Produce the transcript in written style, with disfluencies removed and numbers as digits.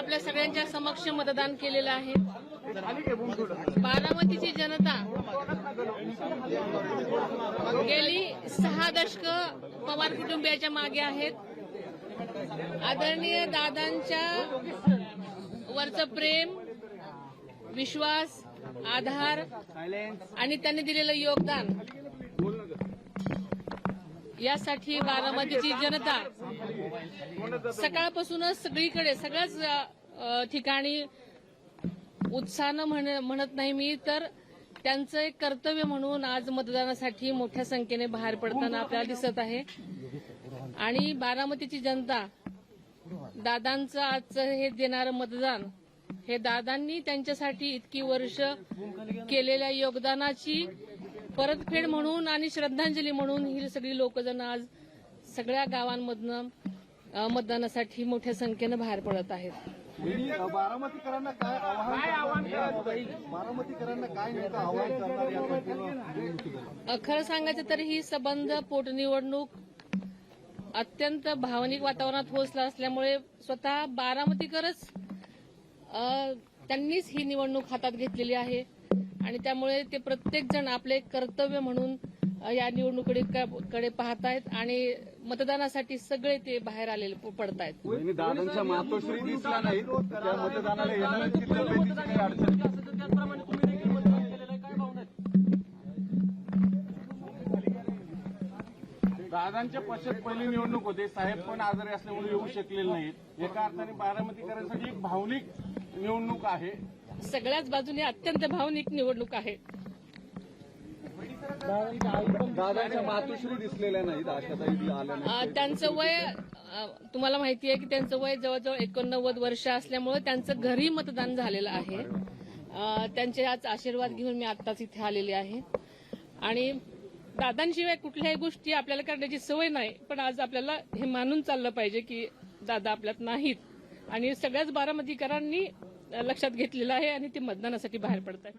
आपल्या सगळ्यांच्या समक्ष मतदान केलेलं आहे। बारामतीची जनता गेली 6 दशकं पवार कुटुंबियाच्या मागे आहेत। आदरणीय दादांच्या वरचं प्रेम, विश्वास, आधार आणि त्यांनी दिलेलं योगदान यासाठी बारामतीची जनता सकाळपासूनच सगळीकडे सगळ्याच ठिकाणी उत्साहानं म्हणत नाही मी तर त्यांचं एक कर्तव्य म्हणून आज मतदानासाठी मोठ्या संख्येने बाहेर पडताना आपल्याला दिसत आहे। आणि बारामतीची जनता दादांचं आजचं हे देणारं मतदान हे दादांनी त्यांच्यासाठी इतकी वर्ष केलेल्या योगदानाची परतफेड म्हणून आणि श्रद्धांजली म्हणून ही सगळी लोकजण आज सगळ्या गावांमधनं मतदानासाठी मोठ्या संख्येनं बाहेर पडत आहेत। बारामतीकरांना काय आवाहन करणार? खरं सांगायचं तर ही संबंध पोटनिवडणूक अत्यंत भावनिक वातावरणात होसला असल्यामुळे स्वतः बारामतीकरच त्यांनीच ही निवडणूक हातात घेतलेली आहे आणि त्यामुळे ते प्रत्येक जण आपले कर्तव्य म्हणून या निवडणुकीकडे पाहतायत आणि मतदानासाठी सगळे ते बाहेर आलेले पडतायत। दादांच्या मातोश्री दिसला नाही त्या मतदानाला येणाऱ्यांची तब्येतीची काही अडचण त्याचप्रमाणे तुम्ही देखील मतदान केलेलं आहे, काय भावना आहेत? दादांच्या पक्षात पहिली निवडणूक होते, साहेब पण आजारी असल्यामुळे येऊ शकलेले नाहीत। एका अर्थाने बारामतीकरांसाठी एक भावनिक निवडणूक आहे। सगळ्याच बाजूने अत्यंत भावनिक निवडणूक आहे। दादांच्या मातोश्री दिसलेल्या नाहीत, आशाताई आल्या। त्यांचं वय तुम्हाला माहिती आहे की त्यांचं वय जवळजवळ 89 वर्ष असल्यामुळे त्यांचं घरी मतदान झालेलं आहे। त्यांचे आज आशीर्वाद घेऊन मी आत्ताच इथे आलेले आहे आणि दादांशिवाय कुठल्याही गोष्टी आपल्याला करण्याची सवय नाही, पण आज आपल्याला हे मानून चाललं पाहिजे की दादा आपल्यात नाहीत आणि सगळ्याच बारामतीकरांनी लक्षात घेतलेलं आहे आणि ते मतदानासाठी बाहेर पडत आहेत।